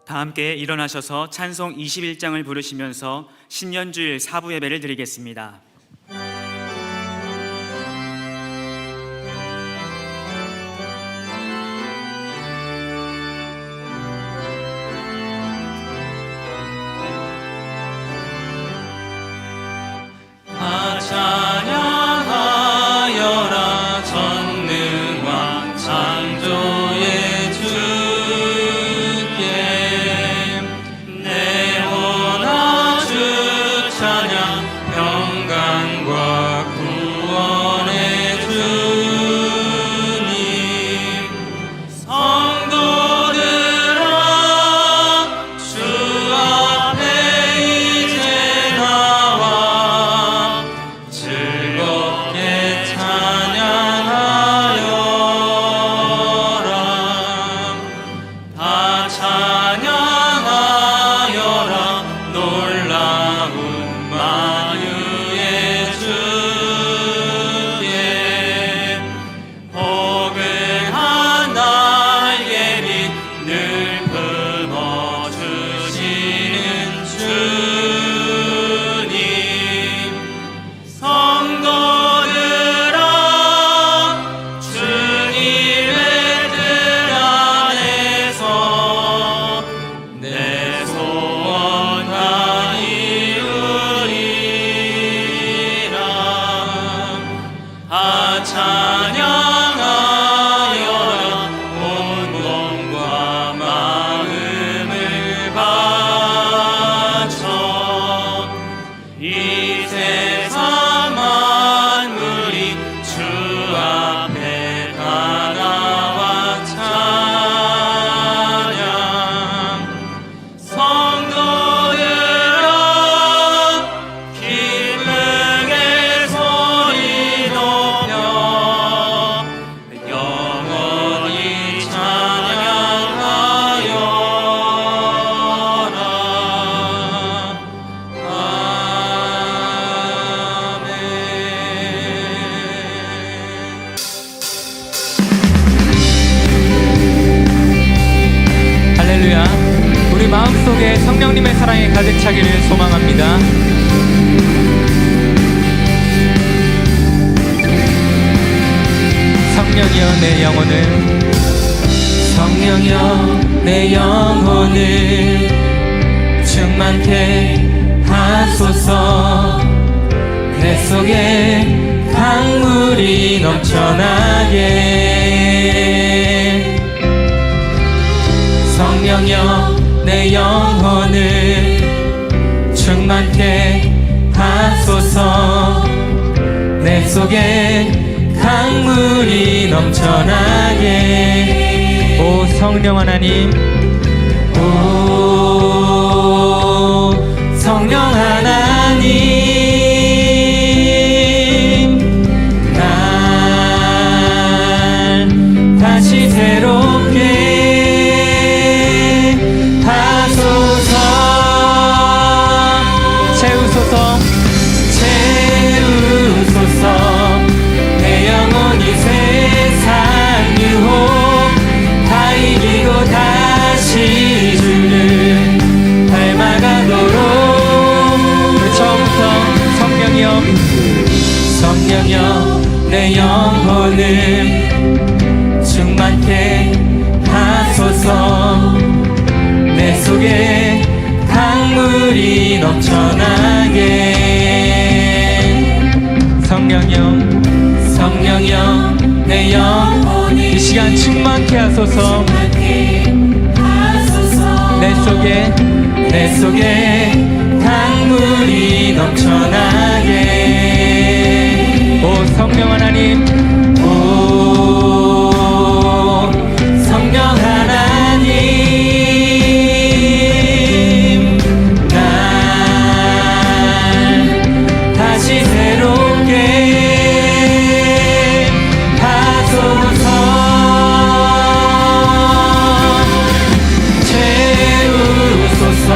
다 함께 일어나셔서 찬송 21장을 부르시면서 신년주일 사부 예배를 드리겠습니다. 다 찬양하여라 전능왕 창조의 주께 내어라 주 찬양 평강과 구원의 주님 성도들아 주 앞에 이제 나와 즐겁게 찬양하여라 다 찬양하여라 놀라운 만유의 주께 포근한 날개 빛 늘 품어주시는 주님 성도들아 주님의 뜻 안에서 내 소원 다 이루리라 다 찬양하여라 온 몸과 마음을 바쳐 이 세상 만물이 주 앞에 다 나와 찬양 성도들아 기쁘게 소리 높여 영원히 찬양하여라. 아멘. 할렐루야. 우리 마음속에 성령님의 사랑이 가득 차기를 소망합니다. 성령이여 내 영혼을 성령이여 내 영혼을 충만케 하소서 내 속에 강물이 넘쳐나게 성령이여 내 영혼을 충만케 하소서 내 속에 강물이 넘쳐나게 오 성령 하나님 오 성령 하나님 날 다시 새롭게 하소서 채우소서 채우소서 내 영혼이 세상 유혹 다 이기고 다시 주를 닮아가도록 우리 처음부터 성령이여 성령여 내 영혼을 충만케 하소서 내 속에 강물이 넘쳐나게 성령이여 성령여 내 영혼이 이 시간 충만케 하소서 내 속에 강물이 넘쳐나게 오 성령 하나님 오 성령 하나님 날 다시 새롭게 하소서 채우소서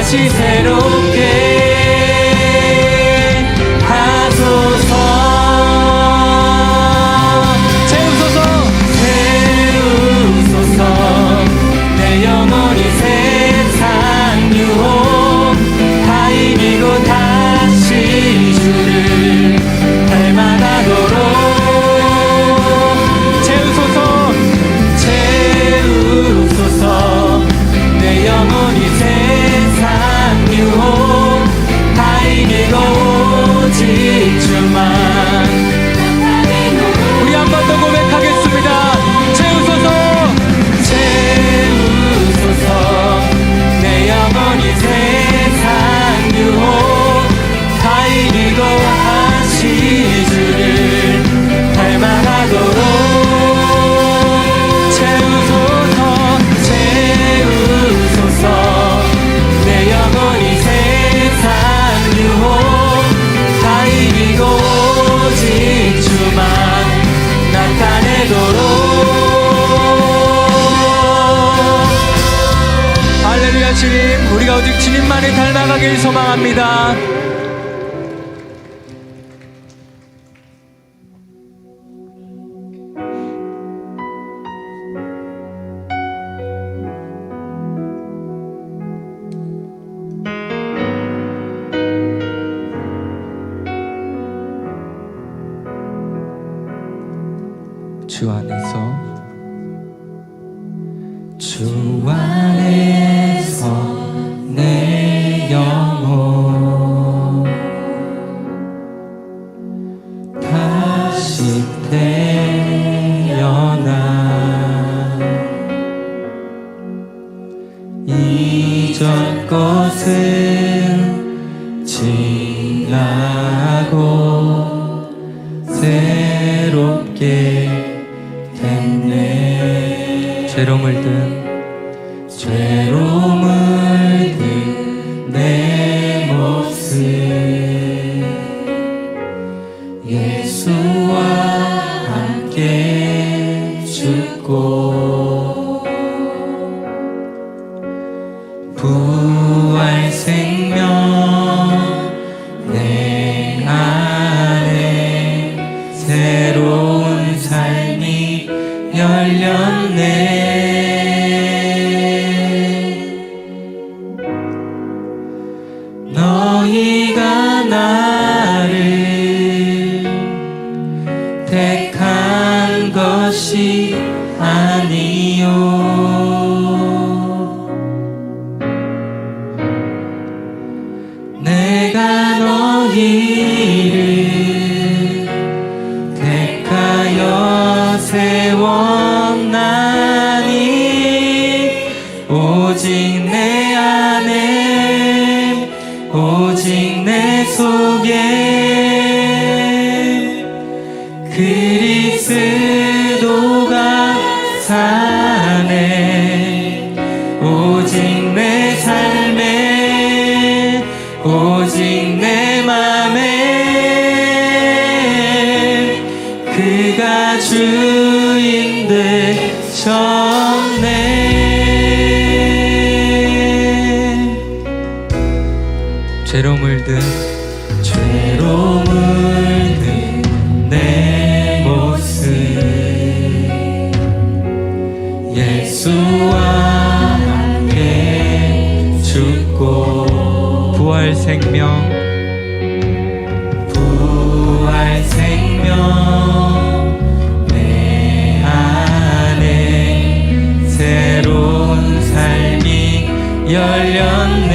다시 새롭게 하소서. 채우소서. 내 영혼이 세상 유혹 다 이기고 다시 주를 닮아가도록. 채우소서. 내 영혼이 세상 유혹 다 이기고 오직 주만. 우리 한 번 더 고백하겠습니다. 채우소서. 채우소서. 내 영혼이 세상 유혹 다 이기고 다시 주를 닮아가도록. 채우소서. 내 영혼이 세상 유혹 다 이기고 오직 주만 나타내도록. 할렐루야. 주님, 우리가 오직 주님만을 닮아가길 소망합니다. 주 안에서 주 안에서 내 영혼 다시 태어나. 이전 것은 지나고 새롭게 됐네. 죄로 물든 내 모습 예수와 함께 죽고 부활 생명 내 안에 새로운 삶이 열렸네. 너희가 나를 택한 것이 아니요 내가 너희를 택하여 세웠나니. 오직 내 안에 오직 내 속에 그리스도가 사네. 오직 내 삶에 오직 내 맘에 그가 주인 되셨네. 죄로 물든 내 모습 예수와 함께 죽고 부활 생명 내 안에 새로운 삶이 열렸네.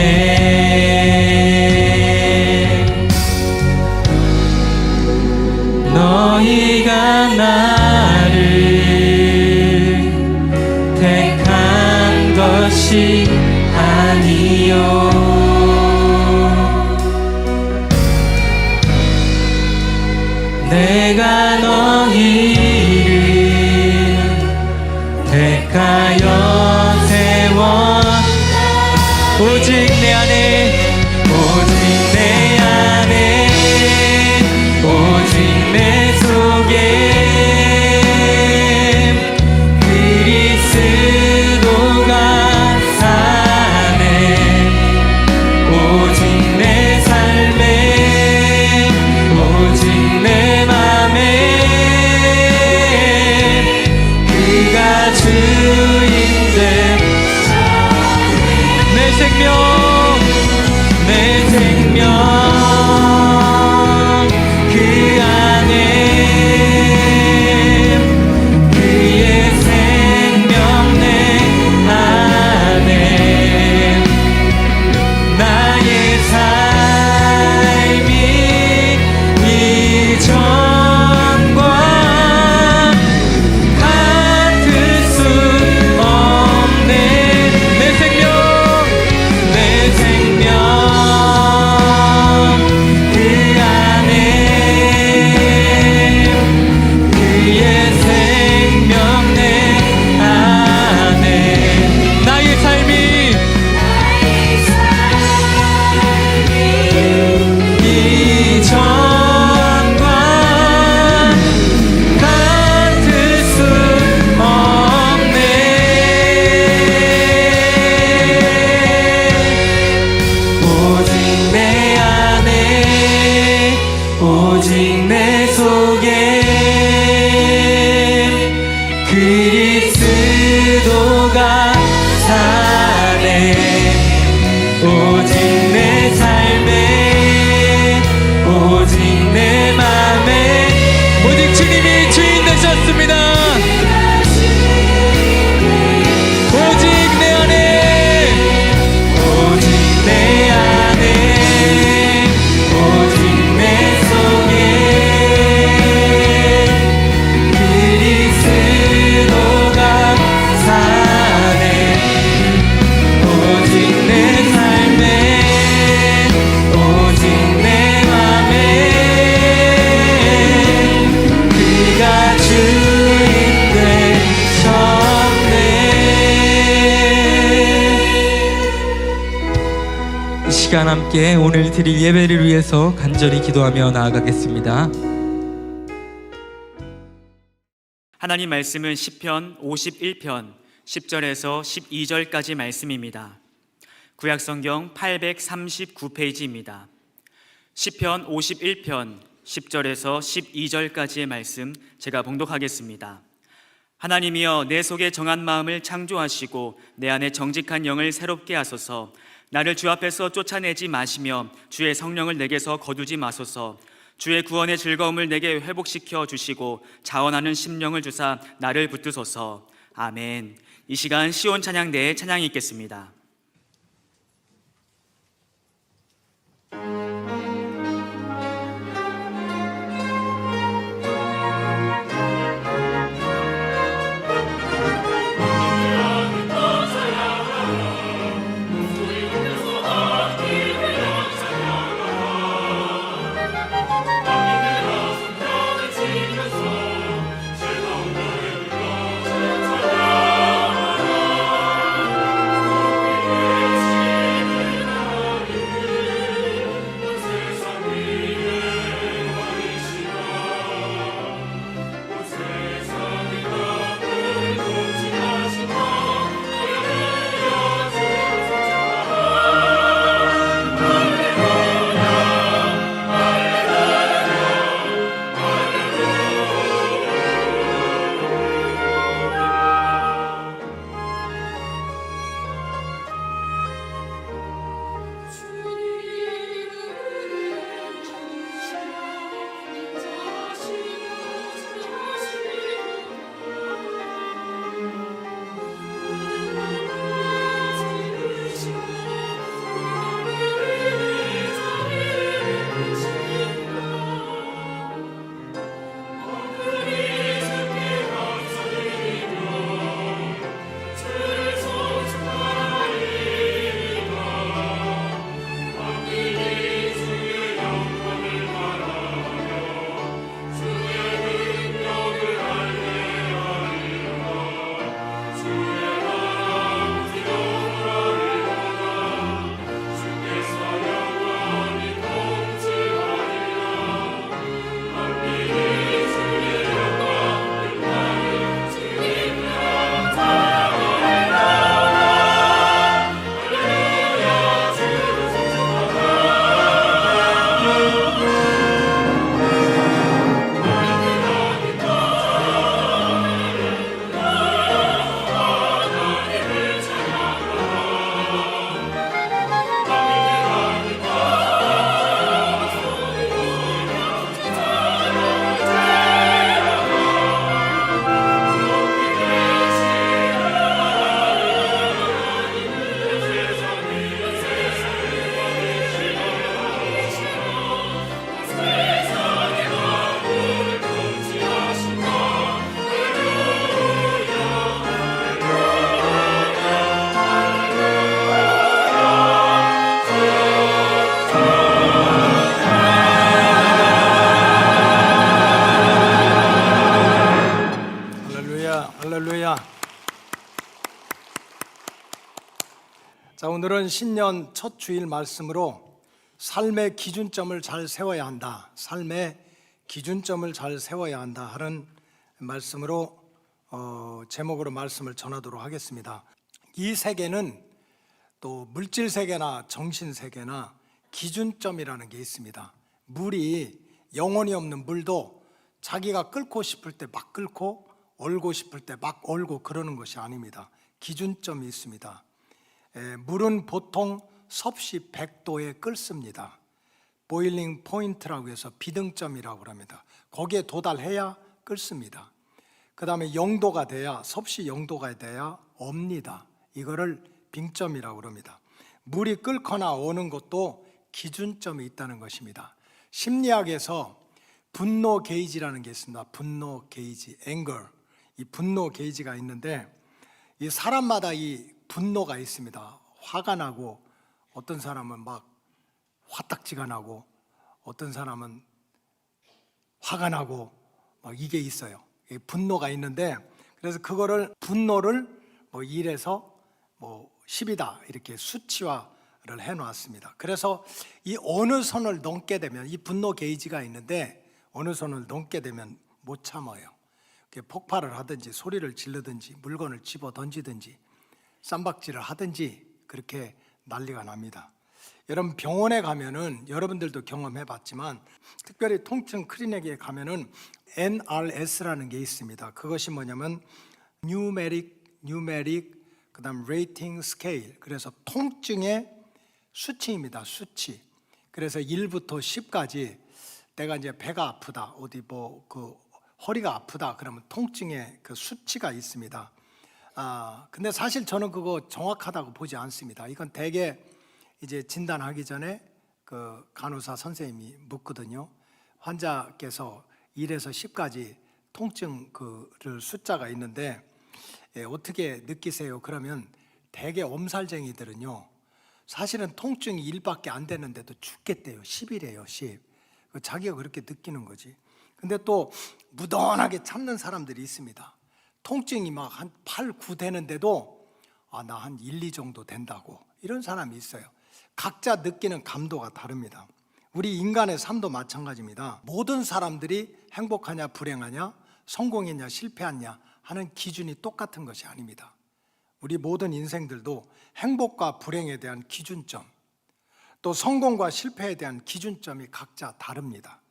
너희가 나를 택한 것이 아니요 내가 너희를 택하여 세워. 오직 내 안에 오직 내 안에 오직 내 속에 그리스도가 사네. 내 생명 그 안에 그의 생명 내 안에 나의 삶이 이전과 같을 수 없네. 내 생명 그 안에 그의 생명 내 안에 나의 삶이 이전과 같을 수 없네. 오직 내 안에 오직 내 속에 그리스도가 사네. 오직 내 삶에 오직 내 맘에 오직 주님이 주인 되셨습니다. 오직 내 안에 오직 내 안에 오직 내 속에 그리스도가 사네. 오직 내 삶에 오직 내 맘에 그가 주인 되셨네. 이 시간 함께 오늘 드릴 예배를 위해서 간절히 기도하며 나아가겠습니다. 하나님 말씀은 시편 51편 10절에서 12절까지 말씀입니다. 구약성경 839페이지입니다. 시편 51편 10절에서 12절까지의 말씀 제가 봉독하겠습니다. 하나님이여 내 속에 정한 마음을 창조하시고 내 안에 정직한 영을 새롭게 하소서. 나를 주 앞에서 쫓아내지 마시며 주의 성령을 내게서 거두지 마소서. 주의 구원의 즐거움을 내게 회복시켜 주시고 자원하는 심령을 주사 나를 붙드소서. 아멘. 이 시간 시온 찬양대에 찬양이 있겠습니다. 오늘은 신년 첫 주일 말씀으로 삶의 기준점을 잘 세워야 한다, 삶의 기준점을 잘 세워야 한다 하는 말씀으로 제목으로 말씀을 전하도록 하겠습니다. 이 세계는 또 물질 세계나 정신 세계나 기준점이라는 게 있습니다. 물이 영혼이 없는 물도 자기가 끓고 싶을 때 막 끓고 얼고 싶을 때 막 얼고 그러는 것이 아닙니다. 기준점이 있습니다. 물은 보통 섭씨 100도에 끓습니다. 보일링 포인트라고 해서 비등점이라고 합니다. 거기에 도달해야 끓습니다. 그 다음에 0도가 돼야, 섭씨 0도가 돼야 업니다. 이거를 빙점이라고 합니다. 물이 끓거나 어는 것도 기준점이 있다는 것입니다. 심리학에서 분노 게이지라는 게 있습니다. 분노 게이지, anger. 이 분노 게이지가 있는데 이 사람마다 이 분노가 있습니다. 화가 나고, 어떤 사람은 막 화딱지가 나고, 어떤 사람은 화가 나고, 막 이게 있어요. 분노가 있는데, 그래서 그거를 분노를 1에서 10이다 이렇게 수치화를 해놨습니다. 그래서 이 어느 선을 넘게 되면, 이 분노 게이지가 있는데 어느 선을 넘게 되면 못 참아요. 폭발을 하든지 소리를 지르든지 물건을 집어 던지든지 쌈박질을 하든지 그렇게 난리가 납니다. 여러분 병원에 가면은, 여러분들도 경험해 봤지만 특별히 통증 클리닉에 가면은 NRS라는 게 있습니다. 그것이 뭐냐면 Numeric 그다음 Rating Scale. 그래서 통증의 수치입니다. 수치. 그래서 1부터 10까지 내가 이제 배가 아프다, 어디 허리가 아프다 그러면 통증의 그 수치가 있습니다. 근데 사실 저는 그거 정확하다고 보지 않습니다. 이건 대개 이제 진단하기 전에 그 간호사 선생님이 묻거든요. 환자께서 1에서 10까지 통증 그를 숫자가 있는데 어떻게 느끼세요? 그러면 대개 엄살쟁이들은요, 사실은 통증이 1밖에 안 되는데도 죽겠대요. 10이래요. 10. 자기가 그렇게 느끼는 거지. 근데 또 무던하게 참는 사람들이 있습니다. 통증이 막 한 8, 9 되는데도 나 한 1, 2 정도 된다고, 이런 사람이 있어요. 각자 느끼는 감도가 다릅니다. 우리 인간의 삶도 마찬가지입니다. 모든 사람들이 행복하냐 불행하냐, 성공했냐 실패했냐 하는 기준이 똑같은 것이 아닙니다. 우리 모든 인생들도 행복과 불행에 대한 기준점, 또 성공과 실패에 대한 기준점이 각자 다릅니다.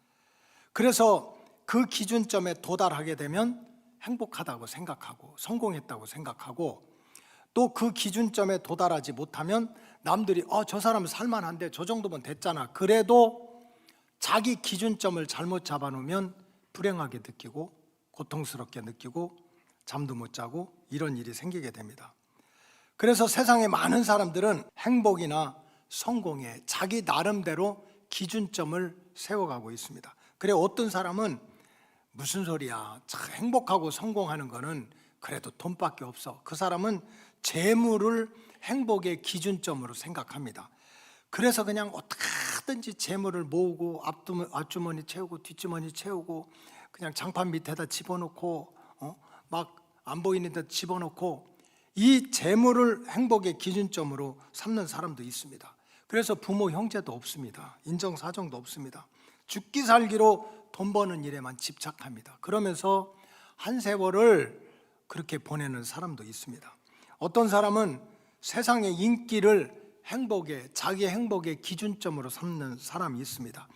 그래서 그 기준점에 도달하게 되면 행복하다고 생각하고 성공했다고 생각하고, 또 그 기준점에 도달하지 못하면 남들이 저 사람은 살만한데 저 정도면 됐잖아, 그래도 자기 기준점을 잘못 잡아놓으면 불행하게 느끼고 고통스럽게 느끼고 잠도 못 자고 이런 일이 생기게 됩니다. 그래서 세상에 많은 사람들은 행복이나 성공에 자기 나름대로 기준점을 세워가고 있습니다. 그래 어떤 사람은 무슨 소리야, 참 행복하고 성공하는 거는 그래도 돈밖에 없어. 그 사람은 재물을 행복의 기준점으로 생각합니다. 그래서 그냥 어떻게든지 재물을 모으고 앞주머니 채우고 뒷주머니 채우고 그냥 장판 밑에다 집어넣고 막 안 보이는 데 집어넣고, 이 재물을 행복의 기준점으로 삼는 사람도 있습니다. 그래서 부모 형제도 없습니다. 인정사정도 없습니다. 죽기 살기로 돈 버는 일에만 집착합니다. 그러면서 한 세월을 그렇게 보내는 사람도 있습니다. 어떤 사람은 세상의 인기를 자기 행복의 기준점으로 삼는 사람이 있습니다.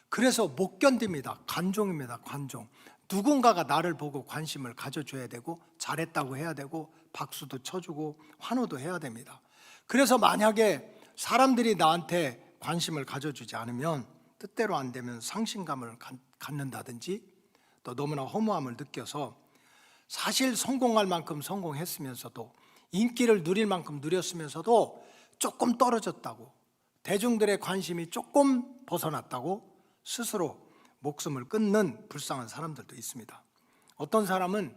그래서 못 견딥니다. 관종입니다. 관종. 누군가가 나를 보고 관심을 가져줘야 되고 잘했다고 해야 되고 박수도 쳐주고 환호도 해야 됩니다. 그래서 만약에 사람들이 나한테 관심을 가져주지 않으면, 뜻대로 안 되면 상실감을 갖는다든지 또 너무나 허무함을 느껴서 사실 성공할 만큼 성공했으면서도 인기를 누릴 만큼 누렸으면서도 조금 떨어졌다고, 대중들의 관심이 조금 벗어났다고 스스로 목숨을 끊는 불쌍한 사람들도 있습니다. 어떤 사람은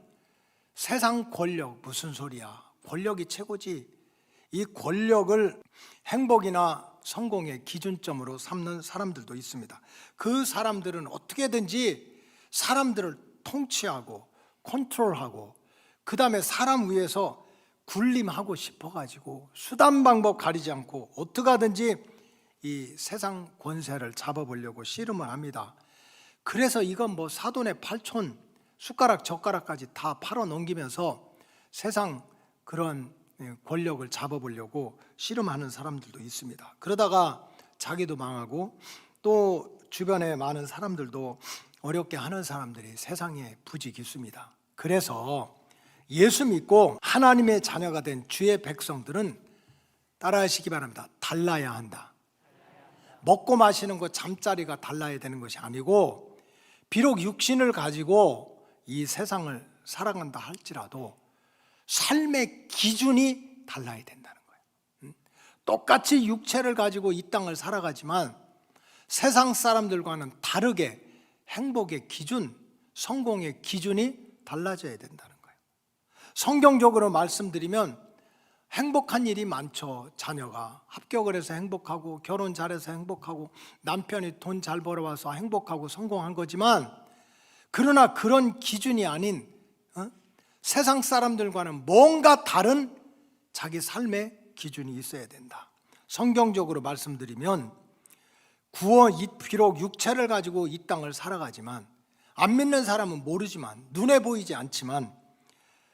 세상 권력 무슨 소리야, 권력이 최고지, 이 권력을 행복이나 성공의 기준점으로 삼는 사람들도 있습니다. 그 사람들은 어떻게든지 사람들을 통치하고 컨트롤하고 그 다음에 사람 위에서 군림하고 싶어가지고 수단 방법 가리지 않고 어떻게 하든지 이 세상 권세를 잡아보려고 씨름을 합니다. 그래서 이건 뭐 사돈의 팔촌 숟가락 젓가락까지 다 팔아 넘기면서 세상 그런 권력을 잡아보려고 씨름하는 사람들도 있습니다. 그러다가 자기도 망하고 또 주변에 많은 사람들도 어렵게 하는 사람들이 세상에 부지기수입니다. 그래서 예수 믿고 하나님의 자녀가 된 주의 백성들은 따라하시기 바랍니다. 달라야 한다. 먹고 마시는 것 잠자리가 달라야 되는 것이 아니고 비록 육신을 가지고 이 세상을 살아간다 할지라도 삶의 기준이 달라야 된다는 거예요. 똑같이 육체를 가지고 이 땅을 살아가지만 세상 사람들과는 다르게 행복의 기준, 성공의 기준이 달라져야 된다는 거예요. 성경적으로 말씀드리면 행복한 일이 많죠. 자녀가 합격을 해서 행복하고 결혼 잘해서 행복하고 남편이 돈 잘 벌어와서 행복하고 성공한 거지만 그러나 그런 기준이 아닌 세상 사람들과는 뭔가 다른 자기 삶의 기준이 있어야 된다. 성경적으로 말씀드리면 비록 육체를 가지고 이 땅을 살아가지만 안 믿는 사람은 모르지만 눈에 보이지 않지만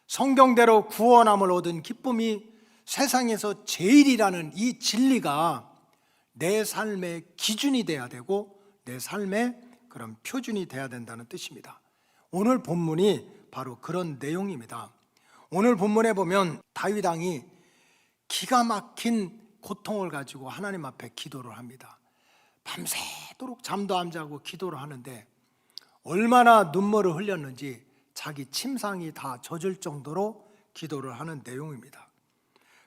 성경대로 구원함을 얻은 기쁨이 세상에서 제일이라는 이 진리가 내 삶의 기준이 돼야 되고 내 삶의 그런 표준이 돼야 된다는 뜻입니다. 오늘 본문이 바로 그런 내용입니다. 오늘 본문에 보면 다윗 왕이 기가 막힌 고통을 가지고 하나님 앞에 기도를 합니다. 밤새도록 잠도 안 자고 기도를 하는데 얼마나 눈물을 흘렸는지 자기 침상이 다 젖을 정도로 기도를 하는 내용입니다.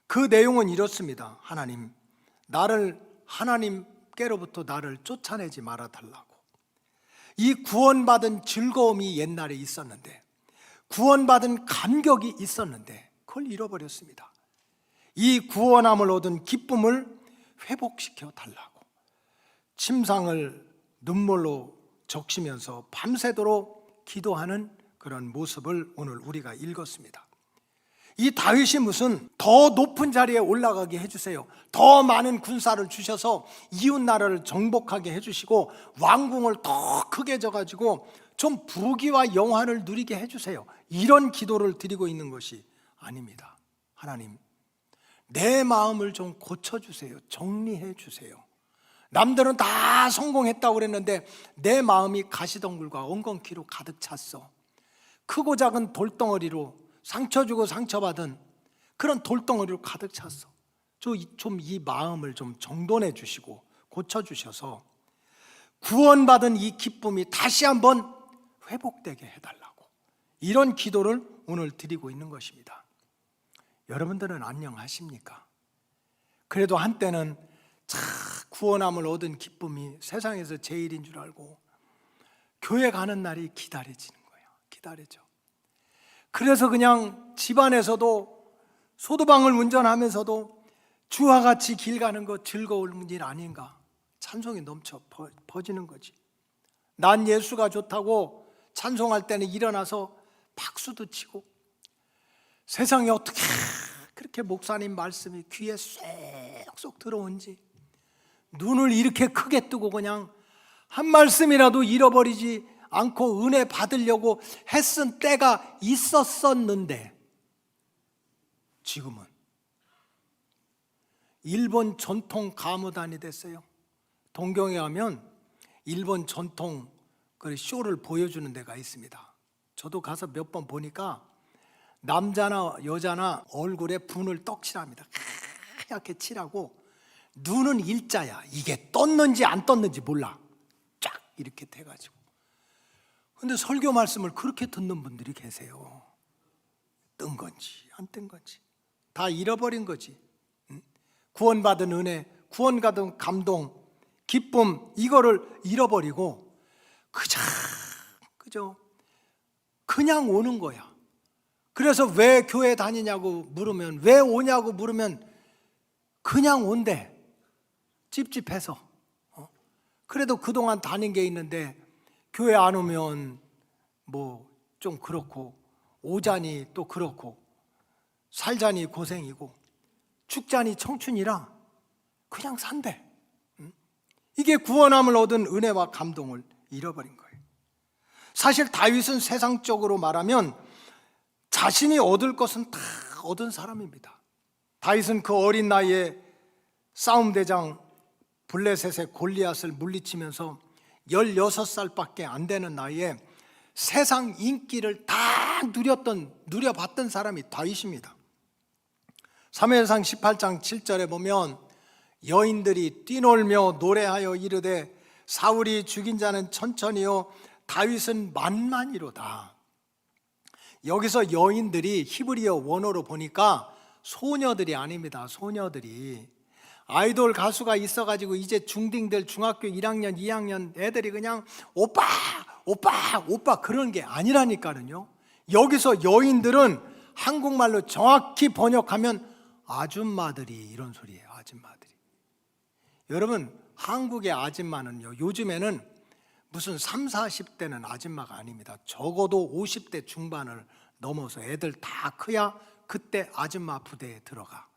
그 내용은 이렇습니다. 하나님께로부터 나를 쫓아내지 말아 달라고. 이 구원받은 즐거움이 옛날에 있었는데, 구원받은 감격이 있었는데 그걸 잃어버렸습니다. 이 구원함을 얻은 기쁨을 회복시켜 달라고 침상을 눈물로 적시면서 밤새도록 기도하는 그런 모습을 오늘 우리가 읽었습니다. 이 다윗이 무슨 더 높은 자리에 올라가게 해주세요, 더 많은 군사를 주셔서 이웃 나라를 정복하게 해주시고 왕궁을 더 크게 져가지고 좀 부귀와 영화를 누리게 해주세요, 이런 기도를 드리고 있는 것이 아닙니다. 하나님, 내 마음을 좀 고쳐주세요, 정리해 주세요. 남들은 다 성공했다고 그랬는데 내 마음이 가시덩굴과 엉겅퀴로 가득 찼어. 크고 작은 돌덩어리로 상처 주고 상처받은 그런 돌덩어리로 가득 찼어. 좀 이 마음을 좀 정돈해 주시고 고쳐주셔서 구원받은 이 기쁨이 다시 한번 회복되게 해달라고, 이런 기도를 오늘 드리고 있는 것입니다. 여러분들은 안녕하십니까? 그래도 한때는 구원함을 얻은 기쁨이 세상에서 제일인 줄 알고 교회 가는 날이 기다려지는 거예요. 기다려져. 그래서 그냥 집안에서도 소도방을 운전하면서도 주와 같이 길 가는 거 즐거운 일 아닌가, 찬송이 넘쳐 퍼지는 거지. 난 예수가 좋다고 찬송할 때는 일어나서 박수도 치고, 세상에 어떻게 그렇게 목사님 말씀이 귀에 쏙쏙 들어온지, 눈을 이렇게 크게 뜨고 그냥 한 말씀이라도 잃어버리지 않고 은혜 받으려고 했은 때가 있었었는데, 지금은 일본 전통 가무단이 됐어요. 동경에 가면 일본 전통 그 쇼를 보여주는 데가 있습니다. 저도 가서 몇 번 보니까 남자나 여자나 얼굴에 분을 떡칠합니다. 하얗게 칠하고 눈은 일자야. 이게 떴는지 안 떴는지 몰라. 쫙 이렇게 돼가지고. 근데 설교 말씀을 그렇게 듣는 분들이 계세요. 뜬 건지 안 뜬 건지 다 잃어버린 거지. 구원받은 은혜, 구원받은 감동, 기쁨, 이거를 잃어버리고 그저 그냥 오는 거야. 그래서 왜 교회 다니냐고 물으면, 왜 오냐고 물으면 그냥 온대. 찝찝해서. 그래도 그동안 다닌 게 있는데 교회 안 오면 뭐 좀 그렇고, 오자니 또 그렇고, 살자니 고생이고 죽자니 청춘이라 그냥 산대. 이게 구원함을 얻은 은혜와 감동을 잃어버린 거예요. 사실 다윗은 세상적으로 말하면 자신이 얻을 것은 다 얻은 사람입니다. 다윗은 그 어린 나이에 싸움대장 블레셋의 골리앗을 물리치면서 16살밖에 안 되는 나이에 세상 인기를 다 누려봤던 사람이 다윗입니다. 사무엘상 18장 7절에 보면 여인들이 뛰놀며 노래하여 이르되 사울이 죽인 자는 천천히요 다윗은 만만이로다. 여기서 여인들이 히브리어 원어로 보니까 소녀들이 아닙니다. 소녀들이 아이돌 가수가 있어가지고 이제 중딩들 중학교 1학년 2학년 애들이 그냥 오빠 오빠 오빠 그런 게 아니라니까요. 여기서 여인들은 한국말로 정확히 번역하면 아줌마들이 이런 소리예요. 아줌마들이. 여러분 한국의 아줌마는요 요즘에는 무슨 3, 40대는 아줌마가 아닙니다. 적어도 50대 중반을 넘어서 애들 다 커야 그때 아줌마 부대에 들어가.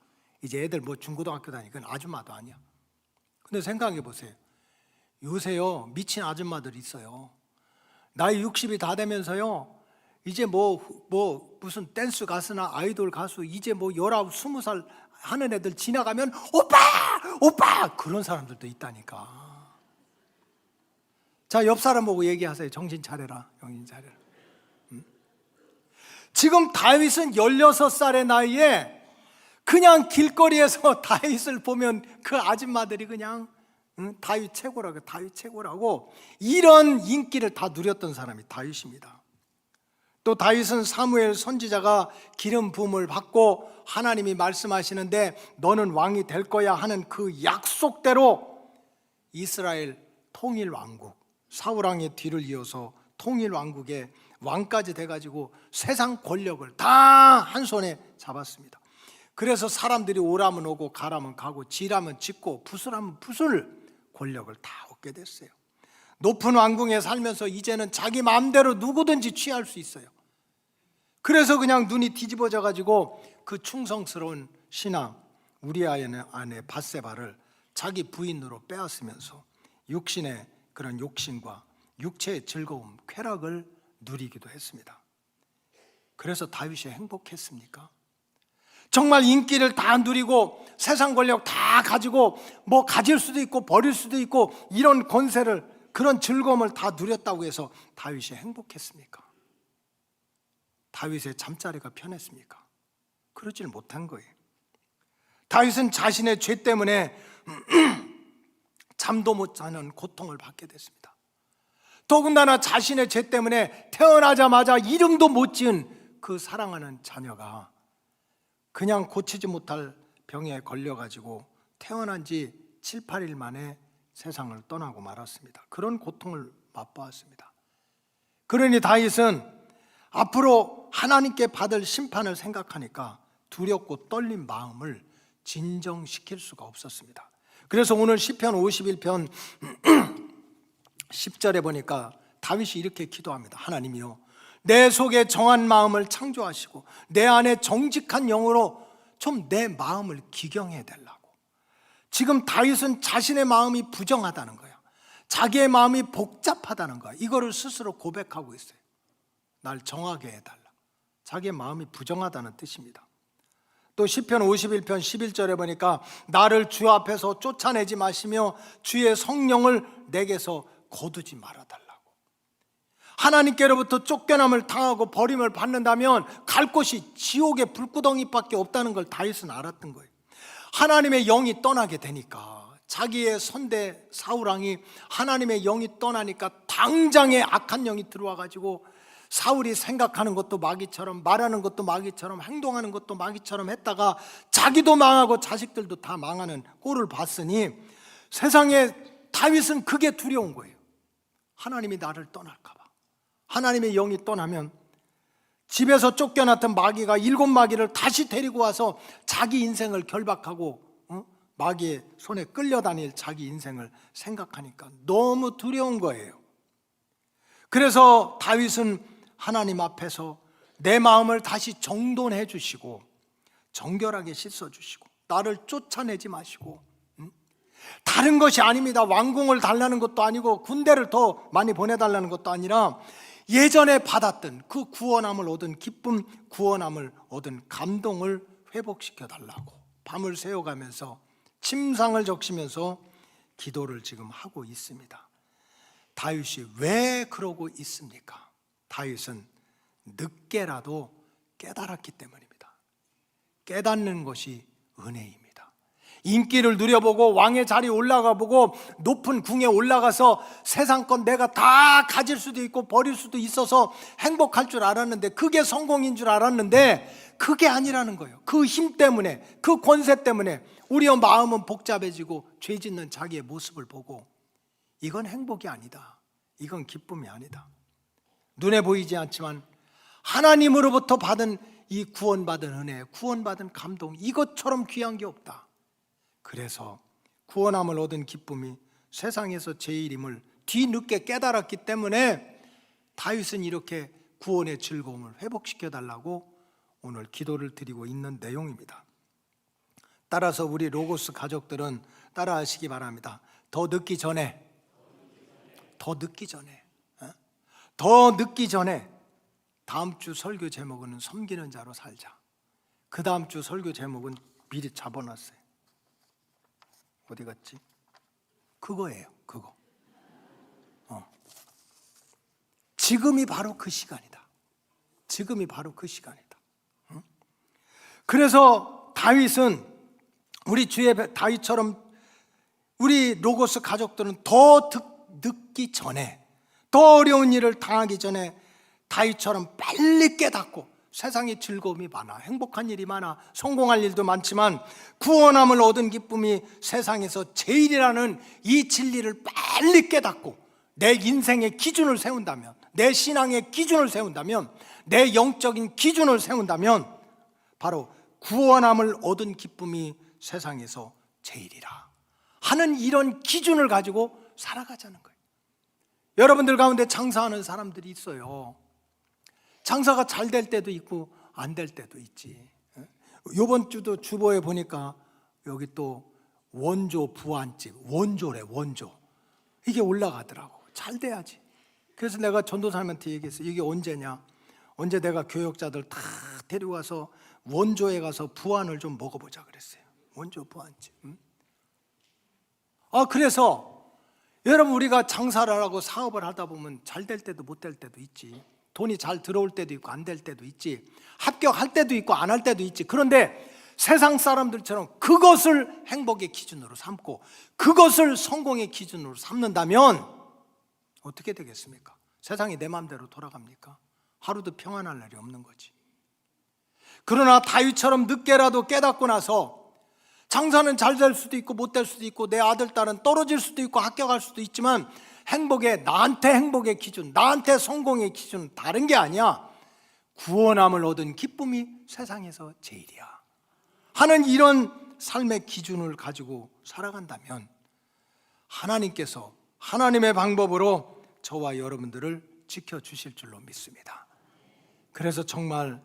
이제 애들 뭐 중고등학교 다니건 아줌마도 아니야. 근데 생각해 보세요. 요새요 미친 아줌마들 있어요. 나이 60이 다 되면서요 이제 뭐 무슨 댄스 가수나 아이돌 가수 이제 뭐 19, 20살 하는 애들 지나가면 오빠! 오빠! 그런 사람들도 있다니까. 자, 옆 사람 보고 얘기하세요. 정신 차려라. 정신 차려라. 지금 다윗은 16살의 나이에 그냥 길거리에서 다윗을 보면 그 아줌마들이 그냥 다윗 최고라고 다윗 최고라고 이런 인기를 다 누렸던 사람이 다윗입니다. 또 다윗은 사무엘 선지자가 기름 부음을 받고 하나님이 말씀하시는데 너는 왕이 될 거야 하는 그 약속대로 이스라엘 통일 왕국 사울 왕의 뒤를 이어서 통일 왕국의 왕까지 돼가지고 세상 권력을 다 한 손에 잡았습니다. 그래서 사람들이 오라면 오고 가라면 가고 지라면 짓고 붓으라면 붓을 권력을 다 얻게 됐어요. 높은 왕궁에 살면서 이제는 자기 마음대로 누구든지 취할 수 있어요. 그래서 그냥 눈이 뒤집어져 가지고 그 충성스러운 신랑 우리아의 아내 밧세바를 자기 부인으로 빼앗으면서 육신의 그런 욕심과 육체의 즐거움, 쾌락을 누리기도 했습니다. 그래서 다윗이 행복했습니까? 정말 인기를 다 누리고 세상 권력 다 가지고 뭐 가질 수도 있고 버릴 수도 있고 이런 권세를 그런 즐거움을 다 누렸다고 해서 다윗이 행복했습니까? 다윗의 잠자리가 편했습니까? 그러질 못한 거예요. 다윗은 자신의 죄 때문에 잠도 못 자는 고통을 받게 됐습니다. 더군다나 자신의 죄 때문에 태어나자마자 이름도 못 지은 그 사랑하는 자녀가 그냥 고치지 못할 병에 걸려가지고 태어난 지 7, 8일 만에 세상을 떠나고 말았습니다. 그런 고통을 맛보았습니다. 그러니 다윗은 앞으로 하나님께 받을 심판을 생각하니까 두렵고 떨린 마음을 진정시킬 수가 없었습니다. 그래서 오늘 시편 51편 10절에 보니까 다윗이 이렇게 기도합니다. 하나님이요 내 속에 정한 마음을 창조하시고 내 안에 정직한 영으로 좀 내 마음을 기경해 달라고. 지금 다윗은 자신의 마음이 부정하다는 거야. 자기의 마음이 복잡하다는 거야. 이거를 스스로 고백하고 있어요. 날 정하게 해달라. 자기의 마음이 부정하다는 뜻입니다. 또 시편 51편 11절에 보니까 나를 주 앞에서 쫓아내지 마시며 주의 성령을 내게서 거두지 말아달라고. 하나님께로부터 쫓겨남을 당하고 버림을 받는다면 갈 곳이 지옥의 불구덩이밖에 없다는 걸 다윗은 알았던 거예요. 하나님의 영이 떠나게 되니까 자기의 선대 사울왕이 하나님의 영이 떠나니까 당장에 악한 영이 들어와 가지고 사울이 생각하는 것도 마귀처럼 말하는 것도 마귀처럼 행동하는 것도 마귀처럼 했다가 자기도 망하고 자식들도 다 망하는 꼴을 봤으니 세상에 다윗은 그게 두려운 거예요. 하나님이 나를 떠날까 봐. 하나님의 영이 떠나면 집에서 쫓겨났던 마귀가 7 마귀를 다시 데리고 와서 자기 인생을 결박하고 마귀의 손에 끌려다닐 자기 인생을 생각하니까 너무 두려운 거예요. 그래서 다윗은 하나님 앞에서 내 마음을 다시 정돈해 주시고 정결하게 씻어주시고 나를 쫓아내지 마시고, 다른 것이 아닙니다. 왕궁을 달라는 것도 아니고 군대를 더 많이 보내달라는 것도 아니라 예전에 받았던 그 구원함을 얻은 기쁨, 구원함을 얻은 감동을 회복시켜 달라고 밤을 새워가면서 침상을 적시면서 기도를 지금 하고 있습니다. 다윗이 왜 그러고 있습니까? 다윗은 늦게라도 깨달았기 때문입니다. 깨닫는 것이 은혜입니다. 인기를 누려보고 왕의 자리에 올라가보고 높은 궁에 올라가서 세상 건 내가 다 가질 수도 있고 버릴 수도 있어서 행복할 줄 알았는데, 그게 성공인 줄 알았는데 그게 아니라는 거예요. 그 힘 때문에, 그 권세 때문에 우리의 마음은 복잡해지고 죄 짓는 자기의 모습을 보고 이건 행복이 아니다, 이건 기쁨이 아니다. 눈에 보이지 않지만 하나님으로부터 받은 이 구원받은 은혜, 구원받은 감동, 이것처럼 귀한 게 없다. 그래서 구원함을 얻은 기쁨이 세상에서 제일임을 뒤늦게 깨달았기 때문에 다윗은 이렇게 구원의 즐거움을 회복시켜 달라고 오늘 기도를 드리고 있는 내용입니다. 따라서 우리 로고스 가족들은 따라하시기 바랍니다. 더 늦기 전에 다음 주 설교 제목은 섬기는 자로 살자. 그 다음 주 설교 제목은 미리 잡아놨어요. 어디 갔지? 그거예요, 그거. 지금이 바로 그 시간이다. 지금이 바로 그 시간이다. 그래서 다윗은 우리 주의 다윗처럼 우리 로고스 가족들은 더 늦기 전에, 더 어려운 일을 당하기 전에 다윗처럼 빨리 깨닫고, 세상에 즐거움이 많아, 행복한 일이 많아, 성공할 일도 많지만 구원함을 얻은 기쁨이 세상에서 제일이라는 이 진리를 빨리 깨닫고 내 인생의 기준을 세운다면, 내 신앙의 기준을 세운다면, 내 영적인 기준을 세운다면 바로 구원함을 얻은 기쁨이 세상에서 제일이라 하는 이런 기준을 가지고 살아가자는 거예요. 여러분들 가운데 장사하는 사람들이 있어요. 장사가 잘 될 때도 있고 안 될 때도 있지. 이번 주도 주보에 보니까 여기 또 원조 부안집, 원조래, 원조. 이게 올라가더라고. 잘 돼야지. 그래서 내가 전도사님한테 얘기했어. 이게 언제냐? 언제 내가 교역자들 다 데려와서 원조에 가서 부안을 좀 먹어보자 그랬어요. 원조 부안집. 그래서 여러분, 우리가 장사를 하고 사업을 하다 보면 잘 될 때도 못 될 때도 있지. 돈이 잘 들어올 때도 있고 안 될 때도 있지. 합격할 때도 있고 안 할 때도 있지. 그런데 세상 사람들처럼 그것을 행복의 기준으로 삼고 그것을 성공의 기준으로 삼는다면 어떻게 되겠습니까? 세상이 내 마음대로 돌아갑니까? 하루도 평안할 날이 없는 거지. 그러나 다윗처럼 늦게라도 깨닫고 나서 장사는 잘 될 수도 있고 못 될 수도 있고 내 아들 딸은 떨어질 수도 있고 합격할 수도 있지만 나한테 행복의 기준, 나한테 성공의 기준은 다른 게 아니야. 구원함을 얻은 기쁨이 세상에서 제일이야 하는 이런 삶의 기준을 가지고 살아간다면 하나님께서 하나님의 방법으로 저와 여러분들을 지켜주실 줄로 믿습니다. 그래서 정말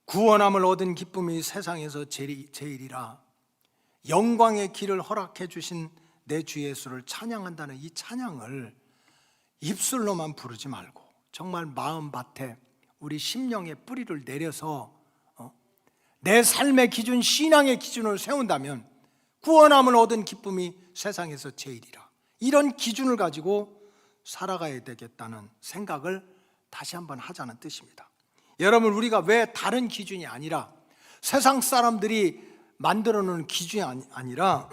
구원함을 얻은 기쁨이 세상에서 제일이라 영광의 길을 허락해 주신 내 주 예수를 찬양한다는 이 찬양을 입술로만 부르지 말고 정말 마음밭에 우리 심령의 뿌리를 내려서 내 삶의 기준, 신앙의 기준을 세운다면 구원함을 얻은 기쁨이 세상에서 제일이라, 이런 기준을 가지고 살아가야 되겠다는 생각을 다시 한번 하자는 뜻입니다. 여러분, 우리가 왜 다른 기준이 아니라 세상 사람들이 만들어 놓은 기준이 아니라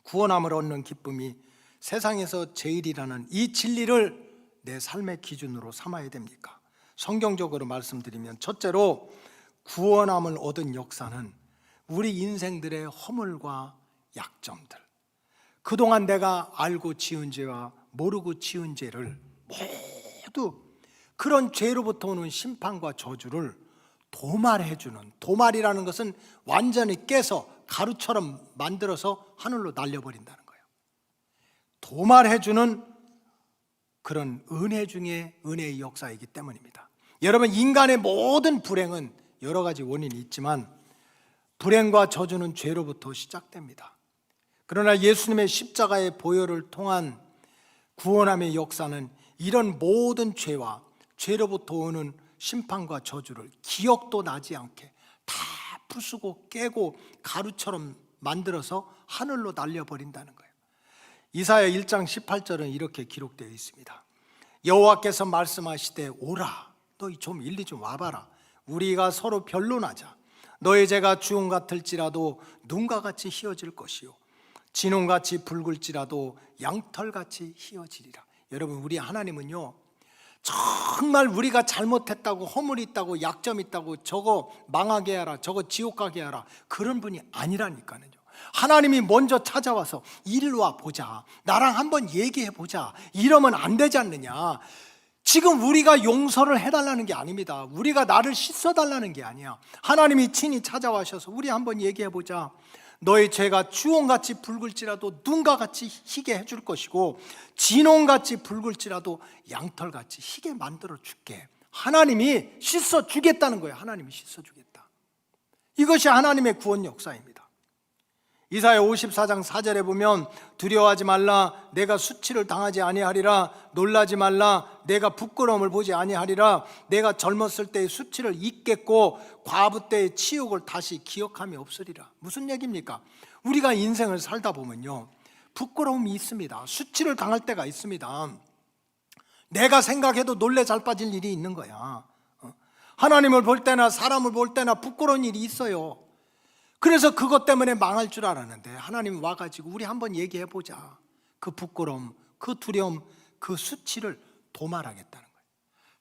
구원함을 얻는 기쁨이 세상에서 제일이라는 이 진리를 내 삶의 기준으로 삼아야 됩니까? 성경적으로 말씀드리면 첫째로 구원함을 얻은 역사는 우리 인생들의 허물과 약점들, 그동안 내가 알고 지은 죄와 모르고 지은 죄를 모두 그런 죄로부터 오는 심판과 저주를 도말해주는, 도말이라는 것은 완전히 깨서 가루처럼 만들어서 하늘로 날려버린다는 거예요. 도말해주는 그런 은혜 중에 은혜의 역사이기 때문입니다. 여러분, 인간의 모든 불행은 여러 가지 원인이 있지만 불행과 저주는 죄로부터 시작됩니다. 그러나 예수님의 십자가의 보혈을 통한 구원함의 역사는 이런 모든 죄와 죄로부터 오는 심판과 저주를 기억도 나지 않게 다 부수고 깨고 가루처럼 만들어서 하늘로 날려버린다는 거예요. 이사야 1장 18절은 이렇게 기록되어 있습니다. 여호와께서 말씀하시되 오라, 너희 좀 일리 좀 와봐라. 우리가 서로 변론하자. 너의 죄가 주홍 같을지라도 눈과 같이 희어질 것이요 진홍같이 붉을지라도 양털같이 희어지리라. 여러분, 우리 하나님은요, 정말 우리가 잘못했다고, 허물이 있다고, 약점이 있다고, 저거 망하게 하라, 저거 지옥 가게 하라, 그런 분이 아니라니까요. 하나님이 먼저 찾아와서 이리로 와 보자, 나랑 한번 얘기해 보자, 이러면 안 되지 않느냐. 지금 우리가 용서를 해달라는 게 아닙니다. 우리가 나를 씻어달라는 게 아니야. 하나님이 친히 찾아와셔서 우리 한번 얘기해 보자. 너의 죄가 주홍같이 붉을지라도 눈과 같이 희게 해줄 것이고 진홍같이 붉을지라도 양털같이 희게 만들어 줄게. 하나님이 씻어 주겠다는 거예요. 하나님이 씻어 주겠다. 이것이 하나님의 구원 역사입니다. 이사야 54장 4절에 보면 두려워하지 말라, 내가 수치를 당하지 아니하리라. 놀라지 말라, 내가 부끄러움을 보지 아니하리라. 내가 젊었을 때의 수치를 잊겠고 과부 때의 치욕을 다시 기억함이 없으리라. 무슨 얘기입니까? 우리가 인생을 살다 보면요, 부끄러움이 있습니다. 수치를 당할 때가 있습니다. 내가 생각해도 놀래 잘 빠질 일이 있는 거야. 하나님을 볼 때나 사람을 볼 때나 부끄러운 일이 있어요. 그래서 그것 때문에 망할 줄 알았는데 하나님이 와가지고 우리 한번 얘기해 보자. 그 부끄러움, 그 두려움, 그 수치를 도말하겠다는 거예요.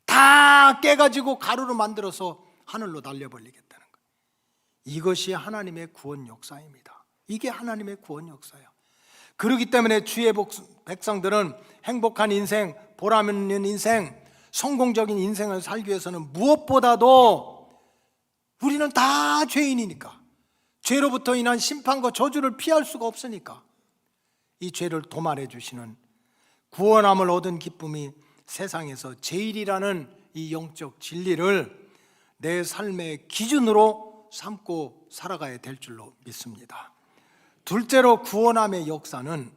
다 깨가지고 가루로 만들어서 하늘로 날려버리겠다는 거예요. 이것이 하나님의 구원 역사입니다. 이게 하나님의 구원 역사예요. 그렇기 때문에 주의 백성들은 행복한 인생, 보람 있는 인생, 성공적인 인생을 살기 위해서는 무엇보다도 우리는 다 죄인이니까, 죄로부터 인한 심판과 저주를 피할 수가 없으니까 이 죄를 도말해 주시는 구원함을 얻은 기쁨이 세상에서 제일이라는 이 영적 진리를 내 삶의 기준으로 삼고 살아가야 될 줄로 믿습니다. 둘째로, 구원함의 역사는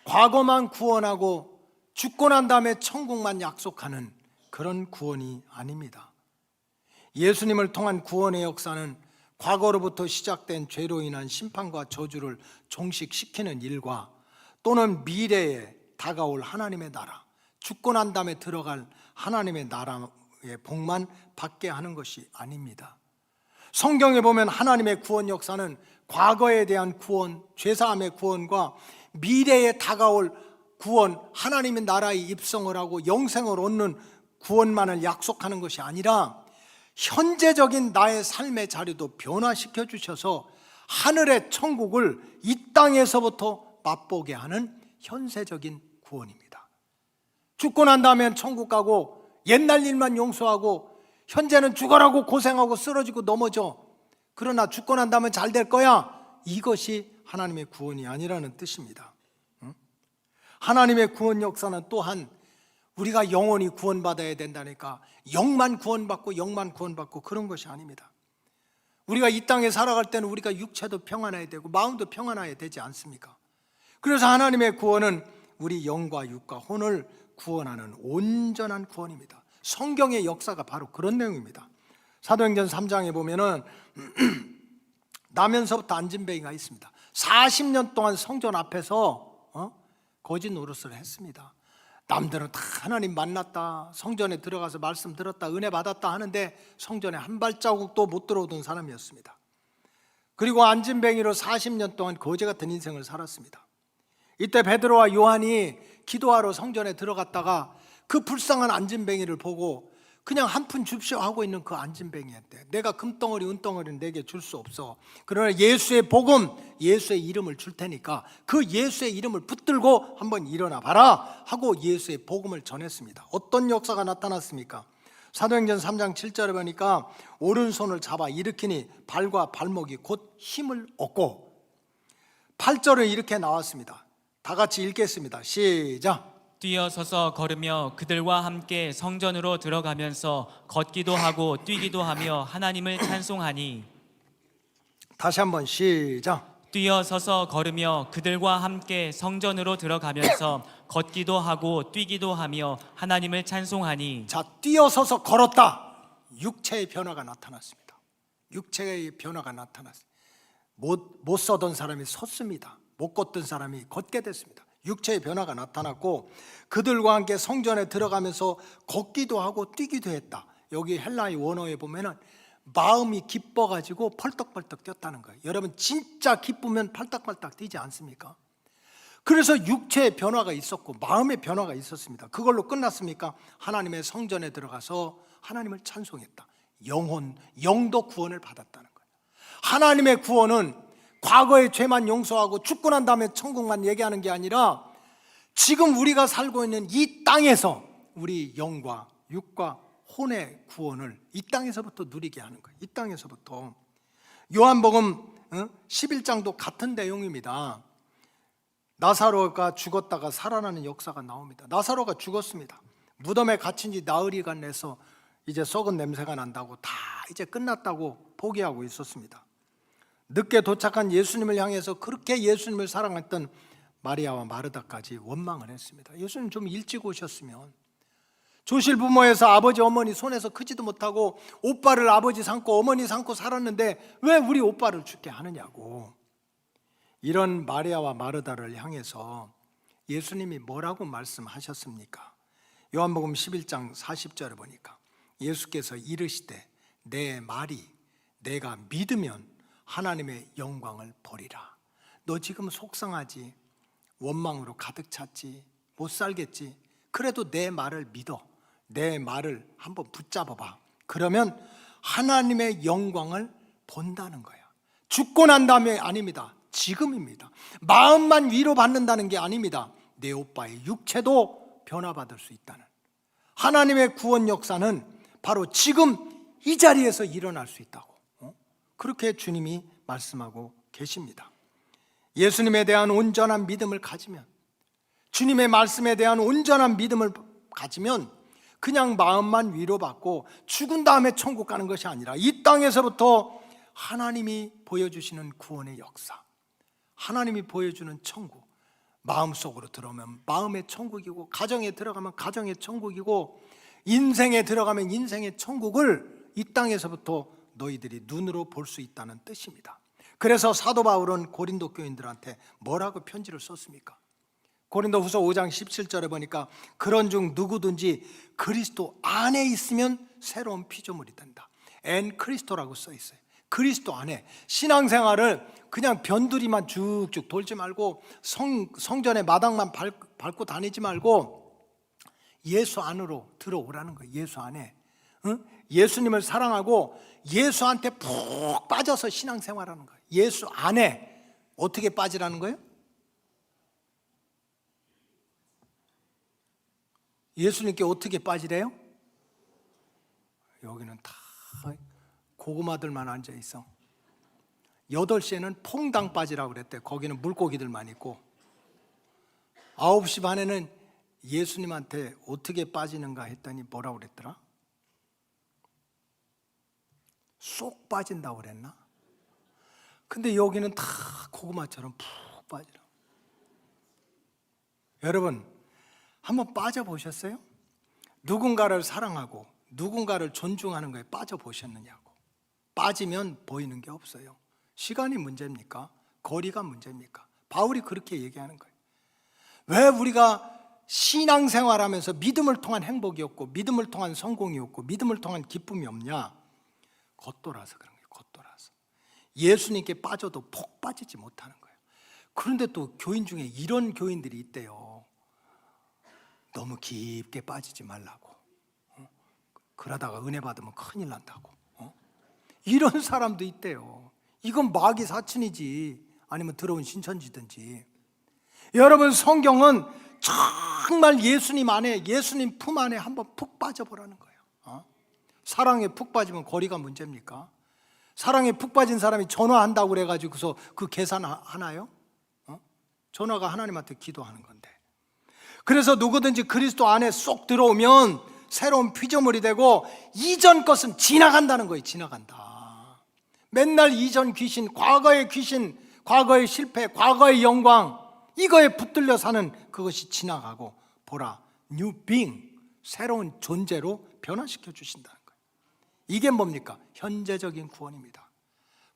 과거만 구원하고 죽고 난 다음에 천국만 약속하는 그런 구원이 아닙니다. 예수님을 통한 구원의 역사는 과거로부터 시작된 죄로 인한 심판과 저주를 종식시키는 일과 또는 미래에 다가올 하나님의 나라, 죽고 난 다음에 들어갈 하나님의 나라의 복만 받게 하는 것이 아닙니다. 성경에 보면 하나님의 구원 역사는 과거에 대한 구원, 죄사함의 구원과 미래에 다가올 구원, 하나님의 나라에 입성을 하고 영생을 얻는 구원만을 약속하는 것이 아니라 현재적인 나의 삶의 자리도 변화시켜 주셔서 하늘의 천국을 이 땅에서부터 맛보게 하는 현세적인 구원입니다. 죽고 난 다음엔 천국 가고 옛날 일만 용서하고 현재는 죽어라고 고생하고 쓰러지고 넘어져. 그러나 죽고 난 다음엔 잘 될 거야. 이것이 하나님의 구원이 아니라는 뜻입니다. 하나님의 구원 역사는 또한 우리가 영원히 구원받아야 된다니까 영만 구원받고 그런 것이 아닙니다. 우리가 이 땅에 살아갈 때는 우리가 육체도 평안해야 되고 마음도 평안해야 되지 않습니까? 그래서 하나님의 구원은 우리 영과 육과 혼을 구원하는 온전한 구원입니다. 성경의 역사가 바로 그런 내용입니다. 사도행전 3장에 보면은 나면서부터 안진뱅이가 있습니다. 40년 동안 성전 앞에서 거짓 노릇을 했습니다. 남들은 다 하나님 만났다, 성전에 들어가서 말씀 들었다, 은혜 받았다 하는데 성전에 한 발자국도 못 들어오던 사람이었습니다. 그리고 안진뱅이로 40년 동안 거지 같은 인생을 살았습니다. 이때 베드로와 요한이 기도하러 성전에 들어갔다가 그 불쌍한 안진뱅이를 보고 그냥 한 푼 줍시오 하고 있는 그 안진뱅이한테 내가 금덩어리 은덩어리는 내게 줄 수 없어. 그러나 예수의 복음, 예수의 이름을 줄 테니까 그 예수의 이름을 붙들고 한번 일어나 봐라 하고 예수의 복음을 전했습니다. 어떤 역사가 나타났습니까? 사도행전 3장 7절에 보니까 오른손을 잡아 일으키니 발과 발목이 곧 힘을 얻고 8절은 이렇게 나왔습니다. 다 같이 읽겠습니다. 시작. 뛰어서서 걸으며 그들과 함께 성전으로 들어가면서 걷기도 하고 뛰기도 하며 하나님을 찬송하니. 다시 한번 시작. 뛰어서서 걸으며 그들과 함께 성전으로 들어가면서 걷기도 하고 뛰기도 하며 하나님을 찬송하니. 자, 뛰어서서 걸었다. 육체의 변화가 나타났습니다. 육체의 변화가 나타났습니다. 못 서던 사람이 섰습니다. 못 걷던 사람이 걷게 됐습니다. 육체의 변화가 나타났고 그들과 함께 성전에 들어가면서 걷기도 하고 뛰기도 했다. 여기 헬라의 원어에 보면은 마음이 기뻐가지고 펄떡펄떡 뛰었다는 거예요. 여러분 진짜 기쁘면 팔딱팔딱 뛰지 않습니까? 그래서 육체의 변화가 있었고 마음의 변화가 있었습니다. 그걸로 끝났습니까? 하나님의 성전에 들어가서 하나님을 찬송했다. 영도 구원을 받았다는 거예요. 하나님의 구원은 과거의 죄만 용서하고 죽고 난 다음에 천국만 얘기하는 게 아니라 지금 우리가 살고 있는 이 땅에서 우리 영과 육과 혼의 구원을 이 땅에서부터 누리게 하는 거예요. 이 땅에서부터. 요한복음 11장도 같은 내용입니다. 나사로가 죽었다가 살아나는 역사가 나옵니다. 나사로가 죽었습니다. 무덤에 갇힌 지 나흘이가 내서 이제 썩은 냄새가 난다고 다 이제 끝났다고 포기하고 있었습니다. 늦게 도착한 예수님을 향해서 그렇게 예수님을 사랑했던 마리아와 마르다까지 원망을 했습니다. 예수님 좀 일찍 오셨으면. 조실부모에서 아버지 어머니 손에서 크지도 못하고 오빠를 아버지 삼고 어머니 삼고 살았는데 왜 우리 오빠를 죽게 하느냐고. 이런 마리아와 마르다를 향해서 예수님이 뭐라고 말씀하셨습니까? 요한복음 11장 40절에 보니까 예수께서 이르시되 내 말이 내가 믿으면 하나님의 영광을 보리라. 너 지금 속상하지? 원망으로 가득 찼지? 못 살겠지? 그래도 내 말을 믿어. 내 말을 한번 붙잡아봐. 그러면 하나님의 영광을 본다는 거야. 죽고 난 다음에 아닙니다. 지금입니다. 마음만 위로받는다는 게 아닙니다. 내 오빠의 육체도 변화받을 수 있다는. 하나님의 구원 역사는 바로 지금 이 자리에서 일어날 수 있다고. 그렇게 주님이 말씀하고 계십니다. 예수님에 대한 온전한 믿음을 가지면, 주님의 말씀에 대한 온전한 믿음을 가지면 그냥 마음만 위로받고 죽은 다음에 천국 가는 것이 아니라 이 땅에서부터 하나님이 보여주시는 구원의 역사, 하나님이 보여주는 천국, 마음속으로 들어오면 마음의 천국이고 가정에 들어가면 가정의 천국이고 인생에 들어가면 인생의 천국을 이 땅에서부터 너희들이 눈으로 볼 수 있다는 뜻입니다. 그래서 사도 바울은 고린도 교인들한테 뭐라고 편지를 썼습니까? 고린도후서 5장 17절에 보니까 그런 중 누구든지 그리스도 안에 있으면 새로운 피조물이 된다. 엔 크리스토라고 써 있어요. 그리스도 안에. 신앙생활을 그냥 변두리만 쭉쭉 돌지 말고 성전의 마당만 밟고 다니지 말고 예수 안으로 들어오라는 거예요. 예수 안에. 예수님을 사랑하고 예수한테 푹 빠져서 신앙생활하는 거예요. 예수 안에 어떻게 빠지라는 거예요? 예수님께 어떻게 빠지래요? 여기는 다 고구마들만 앉아 있어. 8시에는 퐁당 빠지라고 그랬대. 거기는 물고기들만 있고 9시 반에는 예수님한테 어떻게 빠지는가 했더니 뭐라고 그랬더라? 쏙 빠진다고 그랬나? 근데 여기는 다 고구마처럼 푹 빠지라. 여러분 한번 빠져보셨어요? 누군가를 사랑하고 누군가를 존중하는 거에 빠져보셨느냐고. 빠지면 보이는 게 없어요. 시간이 문제입니까? 거리가 문제입니까? 바울이 그렇게 얘기하는 거예요. 왜 우리가 신앙생활하면서 믿음을 통한 행복이 없고 믿음을 통한 성공이 없고 믿음을 통한 기쁨이 없냐? 겉돌아서 그런 거예요. 겉돌아서 예수님께 빠져도 폭 빠지지 못하는 거예요. 그런데 또 교인 중에 이런 교인들이 있대요. 너무 깊게 빠지지 말라고. 그러다가 은혜 받으면 큰일 난다고. 이런 사람도 있대요. 이건 마귀 사춘이지 아니면 들어온 신천지든지. 여러분 성경은 정말 예수님 안에, 예수님 품 안에 한번 푹 빠져보라는 거예요. 사랑에 푹 빠지면 거리가 문제입니까? 사랑에 푹 빠진 사람이 전화한다고 그래가지고서 그 계산 하나요? 전화가 하나님한테 기도하는 건데. 그래서 누구든지 그리스도 안에 쏙 들어오면 새로운 피조물이 되고 이전 것은 지나간다는 거예요. 지나간다. 맨날 이전 귀신, 과거의 귀신, 과거의 실패, 과거의 영광, 이거에 붙들려 사는 그것이 지나가고 보라, new being, 새로운 존재로 변화시켜 주신다는 거예요. 이게 뭡니까? 현재적인 구원입니다.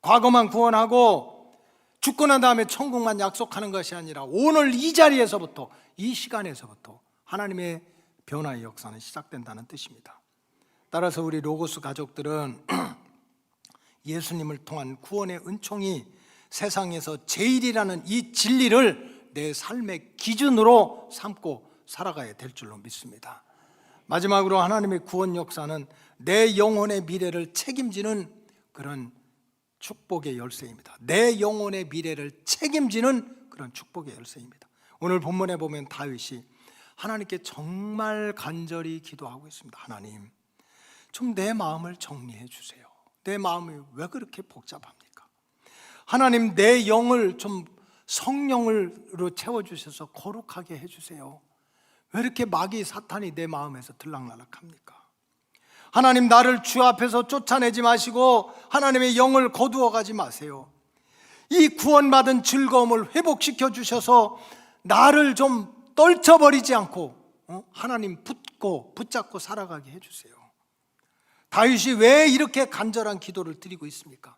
과거만 구원하고 죽고 난 다음에 천국만 약속하는 것이 아니라 오늘 이 자리에서부터, 이 시간에서부터 하나님의 변화의 역사는 시작된다는 뜻입니다. 따라서 우리 로고스 가족들은 예수님을 통한 구원의 은총이 세상에서 제일이라는 이 진리를 내 삶의 기준으로 삼고 살아가야 될 줄로 믿습니다. 마지막으로 하나님의 구원 역사는 내 영혼의 미래를 책임지는 그런 축복의 열쇠입니다. 내 영혼의 미래를 책임지는 그런 축복의 열쇠입니다. 오늘 본문에 보면 다윗이 하나님께 정말 간절히 기도하고 있습니다. 하나님, 좀 내 마음을 정리해 주세요. 내 마음이 왜 그렇게 복잡합니까? 하나님, 내 영을 좀 성령으로 채워주셔서 거룩하게 해주세요. 왜 이렇게 마귀 사탄이 내 마음에서 들락날락합니까? 하나님, 나를 주 앞에서 쫓아내지 마시고 하나님의 영을 거두어 가지 마세요. 이 구원받은 즐거움을 회복시켜 주셔서 나를 좀 떨쳐버리지 않고 하나님 붙잡고 살아가게 해주세요. 다윗이 왜 이렇게 간절한 기도를 드리고 있습니까?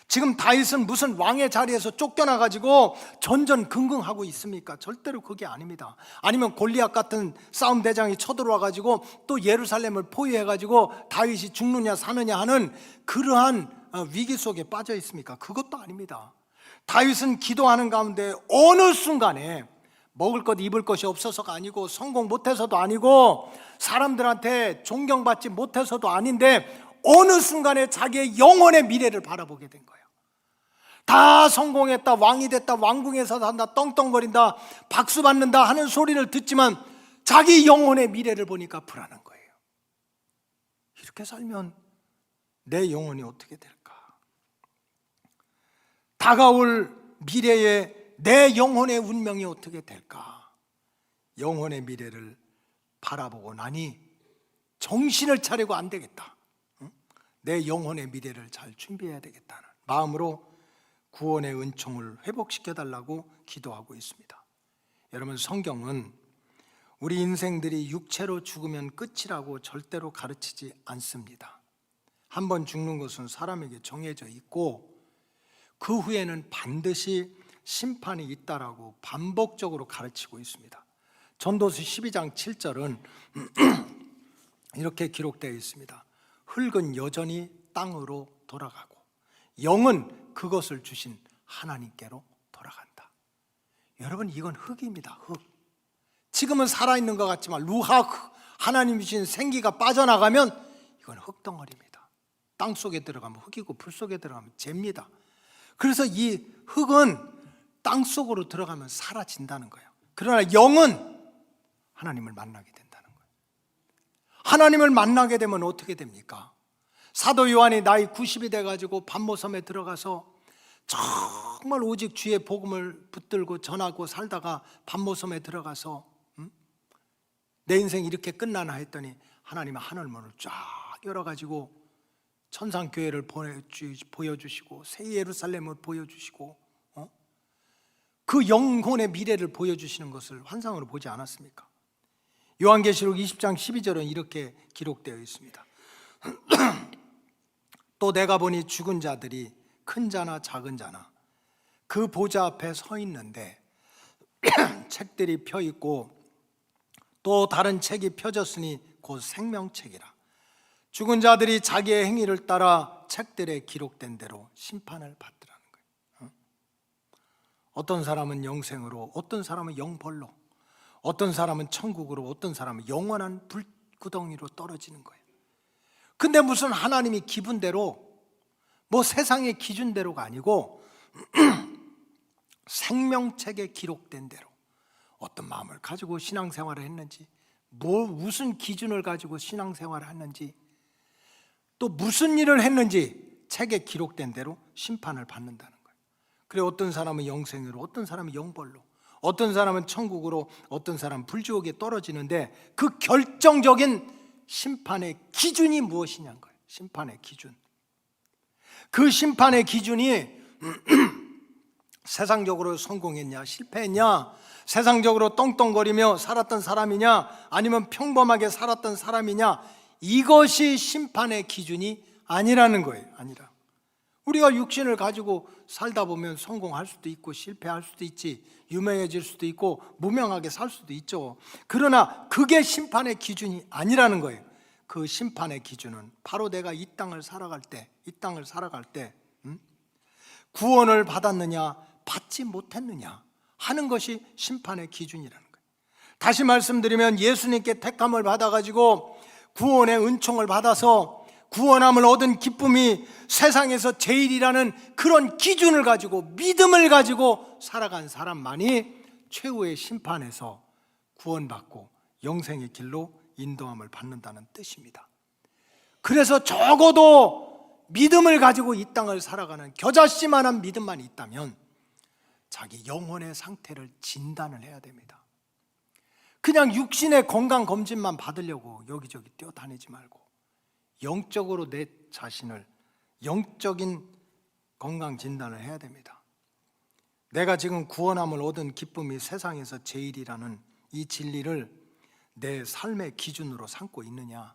지금 다윗은 무슨 왕의 자리에서 쫓겨나가지고 전전긍긍하고 있습니까? 절대로 그게 아닙니다. 아니면 골리앗 같은 싸움 대장이 쳐들어와가지고 또 예루살렘을 포위해가지고 다윗이 죽느냐 사느냐 하는 그러한 위기 속에 빠져 있습니까? 그것도 아닙니다. 다윗은 기도하는 가운데 어느 순간에 먹을 것 입을 것이 없어서가 아니고 성공 못해서도 아니고 사람들한테 존경받지 못해서도 아닌데 어느 순간에 자기의 영혼의 미래를 바라보게 된 거예요. 다 성공했다, 왕이 됐다, 왕궁에서 산다, 떵떵거린다, 박수 받는다 하는 소리를 듣지만 자기 영혼의 미래를 보니까 불안한 거예요. 이렇게 살면 내 영혼이 어떻게 될까? 다가올 미래에 내 영혼의 운명이 어떻게 될까? 영혼의 미래를 바라보고 나니 정신을 차리고 안 되겠다. 내 영혼의 미래를 잘 준비해야 되겠다는 마음으로 구원의 은총을 회복시켜달라고 기도하고 있습니다. 여러분, 성경은 우리 인생들이 육체로 죽으면 끝이라고 절대로 가르치지 않습니다. 한번 죽는 것은 사람에게 정해져 있고 그 후에는 반드시 심판이 있다라고 반복적으로 가르치고 있습니다. 전도서 12장 7절은 이렇게 기록되어 있습니다. 흙은 여전히 땅으로 돌아가고 영은 그것을 주신 하나님께로 돌아간다. 여러분, 이건 흙입니다. 흙. 지금은 살아있는 것 같지만 루하, 하나님 주신 생기가 빠져나가면 이건 흙덩어리입니다. 땅 속에 들어가면 흙이고 불 속에 들어가면 재입니다. 그래서 이 흙은 땅 속으로 들어가면 사라진다는 거예요. 그러나 영은 하나님을 만나게 된다는 거예요. 하나님을 만나게 되면 어떻게 됩니까? 사도 요한이 나이 90이 돼가지고 반모섬에 들어가서 정말 오직 주의 복음을 붙들고 전하고 살다가 반모섬에 들어가서 내 인생 이렇게 끝나나 했더니 하나님의 하늘문을 쫙 열어가지고 천상교회를 보여주시고 새 예루살렘을 보여주시고 그 영혼의 미래를 보여주시는 것을 환상으로 보지 않았습니까? 요한계시록 20장 12절은 이렇게 기록되어 있습니다. 또 내가 보니 죽은 자들이 큰 자나 작은 자나 그 보좌 앞에 서 있는데 책들이 펴 있고 또 다른 책이 펴졌으니 곧 생명책이라. 죽은 자들이 자기의 행위를 따라 책들에 기록된 대로 심판을 받더라는 거예요. 어떤 사람은 영생으로, 어떤 사람은 영벌로, 어떤 사람은 천국으로, 어떤 사람은 영원한 불구덩이로 떨어지는 거예요. 근데 무슨 하나님이 기분대로, 뭐 세상의 기준대로가 아니고 생명책에 기록된 대로 어떤 마음을 가지고 신앙생활을 했는지, 무슨 기준을 가지고 신앙생활을 했는지, 또 무슨 일을 했는지 책에 기록된 대로 심판을 받는다는 거예요. 그래, 어떤 사람은 영생으로, 어떤 사람은 영벌로, 어떤 사람은 천국으로, 어떤 사람은 불지옥에 떨어지는데 그 결정적인 심판의 기준이 무엇이냐는 거예요. 심판의 기준. 그 심판의 기준이 세상적으로 성공했냐 실패했냐, 세상적으로 떵떵거리며 살았던 사람이냐 아니면 평범하게 살았던 사람이냐, 이것이 심판의 기준이 아니라는 거예요. 아니라. 우리가 육신을 가지고 살다 보면 성공할 수도 있고 실패할 수도 있지, 유명해질 수도 있고 무명하게 살 수도 있죠. 그러나 그게 심판의 기준이 아니라는 거예요. 그 심판의 기준은 바로 내가 이 땅을 살아갈 때 구원을 받았느냐 받지 못했느냐 하는 것이 심판의 기준이라는 거예요. 다시 말씀드리면 예수님께 택함을 받아가지고 구원의 은총을 받아서 구원함을 얻은 기쁨이 세상에서 제일이라는 그런 기준을 가지고 믿음을 가지고 살아간 사람만이 최후의 심판에서 구원받고 영생의 길로 인도함을 받는다는 뜻입니다. 그래서 적어도 믿음을 가지고 이 땅을 살아가는 겨자씨만한 믿음만 있다면 자기 영혼의 상태를 진단을 해야 됩니다. 그냥 육신의 건강검진만 받으려고 여기저기 뛰어다니지 말고 영적으로 내 자신을 영적인 건강 진단을 해야 됩니다. 내가 지금 구원함을 얻은 기쁨이 세상에서 제일이라는 이 진리를 내 삶의 기준으로 삼고 있느냐,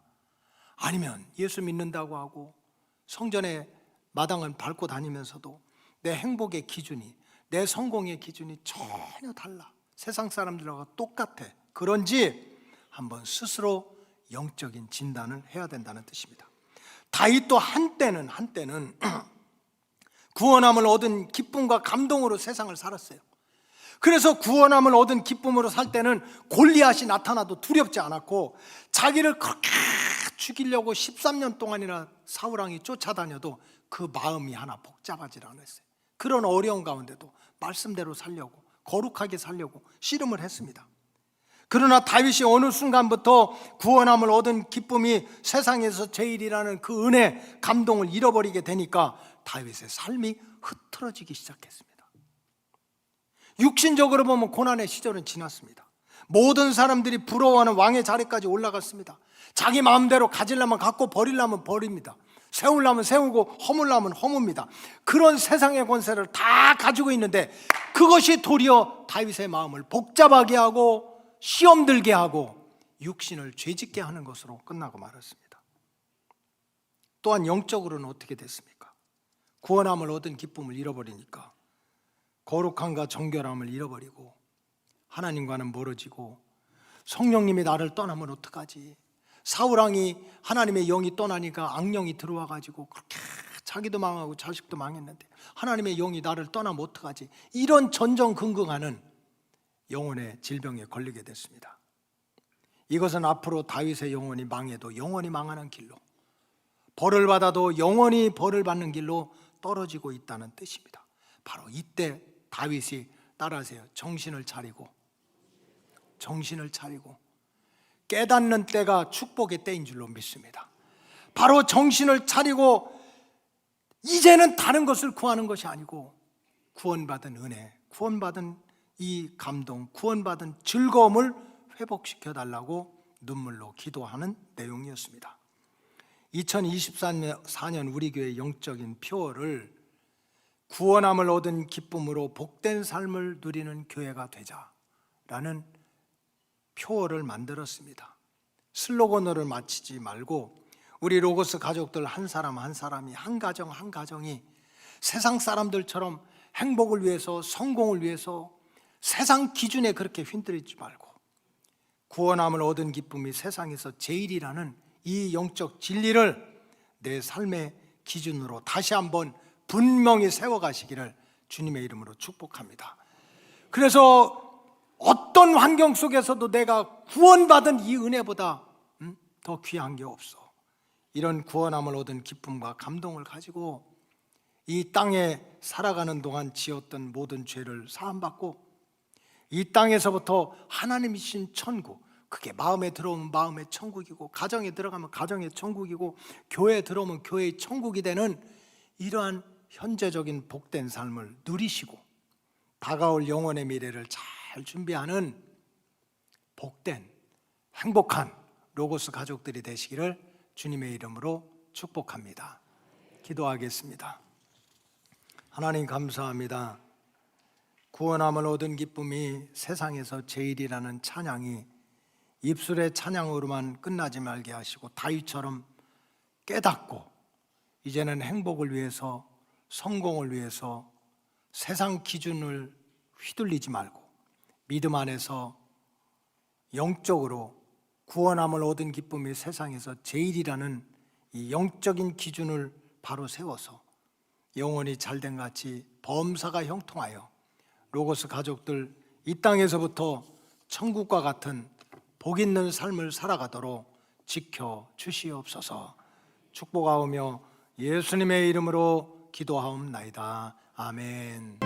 아니면 예수 믿는다고 하고 성전의 마당을 밟고 다니면서도 내 행복의 기준이, 내 성공의 기준이 전혀 달라, 세상 사람들하고 똑같아, 그런지 한번 스스로 영적인 진단을 해야 된다는 뜻입니다. 다윗도 한때는 구원함을 얻은 기쁨과 감동으로 세상을 살았어요. 그래서 구원함을 얻은 기쁨으로 살 때는 골리앗이 나타나도 두렵지 않았고, 자기를 그렇게 죽이려고 13년 동안이나 사울왕이 쫓아다녀도 그 마음이 하나 복잡하지 않았어요. 그런 어려운 가운데도 말씀대로 살려고, 거룩하게 살려고 씨름을 했습니다. 그러나 다윗이 어느 순간부터 구원함을 얻은 기쁨이 세상에서 제일이라는 그 은혜, 감동을 잃어버리게 되니까 다윗의 삶이 흐트러지기 시작했습니다. 육신적으로 보면 고난의 시절은 지났습니다. 모든 사람들이 부러워하는 왕의 자리까지 올라갔습니다. 자기 마음대로 가지려면 갖고 버리려면 버립니다. 세우려면 세우고 허물려면 허뭅니다. 그런 세상의 권세를 다 가지고 있는데 그것이 도리어 다윗의 마음을 복잡하게 하고 시험 들게 하고 육신을 죄짓게 하는 것으로 끝나고 말았습니다. 또한 영적으로는 어떻게 됐습니까? 구원함을 얻은 기쁨을 잃어버리니까 거룩함과 정결함을 잃어버리고 하나님과는 멀어지고, 성령님이 나를 떠나면 어떡하지? 사울왕이 하나님의 영이 떠나니까 악령이 들어와가지고 그렇게 자기도 망하고 자식도 망했는데 하나님의 영이 나를 떠나면 어떡하지? 이런 전전긍긍하는 영혼의 질병에 걸리게 됐습니다. 이것은 앞으로 다윗의 영혼이 망해도 영원히 망하는 길로, 벌을 받아도 영원히 벌을 받는 길로 떨어지고 있다는 뜻입니다. 바로 이때 다윗이, 따라하세요, 정신을 차리고 깨닫는 때가 축복의 때인 줄로 믿습니다. 바로 정신을 차리고 이제는 다른 것을 구하는 것이 아니고 구원받은 은혜, 구원받은 이 감동, 구원받은 즐거움을 회복시켜 달라고 눈물로 기도하는 내용이었습니다. 2024년 우리 교회 영적인 표어를 구원함을 얻은 기쁨으로 복된 삶을 누리는 교회가 되자라는 표어를 만들었습니다. 슬로건으로 마치지 말고 우리 로고스 가족들 한 사람 한 사람이, 한 가정 한 가정이 세상 사람들처럼 행복을 위해서, 성공을 위해서 세상 기준에 그렇게 휩쓸리지 말고 구원함을 얻은 기쁨이 세상에서 제일이라는 이 영적 진리를 내 삶의 기준으로 다시 한번 분명히 세워가시기를 주님의 이름으로 축복합니다. 그래서 어떤 환경 속에서도 내가 구원받은 이 은혜보다 더 귀한 게 없어. 이런 구원함을 얻은 기쁨과 감동을 가지고 이 땅에 살아가는 동안 지었던 모든 죄를 사함받고 이 땅에서부터 하나님이 주신 천국, 그게 마음에 들어오면 마음의 천국이고 가정에 들어가면 가정의 천국이고 교회에 들어오면 교회의 천국이 되는 이러한 현재적인 복된 삶을 누리시고 다가올 영혼의 미래를 잘 잘 준비하는 복된 행복한 로고스 가족들이 되시기를 주님의 이름으로 축복합니다. 기도하겠습니다. 하나님 감사합니다. 구원함을 얻은 기쁨이 세상에서 제일이라는 찬양이 입술의 찬양으로만 끝나지 말게 하시고 다윗처럼 깨닫고 이제는 행복을 위해서, 성공을 위해서 세상 기준을 휘둘리지 말고 믿음 안에서 영적으로 구원함을 얻은 기쁨이 세상에서 제일이라는 이 영적인 기준을 바로 세워서 영혼이 잘된 같이 범사가 형통하여 로고스 가족들 이 땅에서부터 천국과 같은 복 있는 삶을 살아가도록 지켜 주시옵소서. 축복하오며 예수님의 이름으로 기도하옵나이다. 아멘.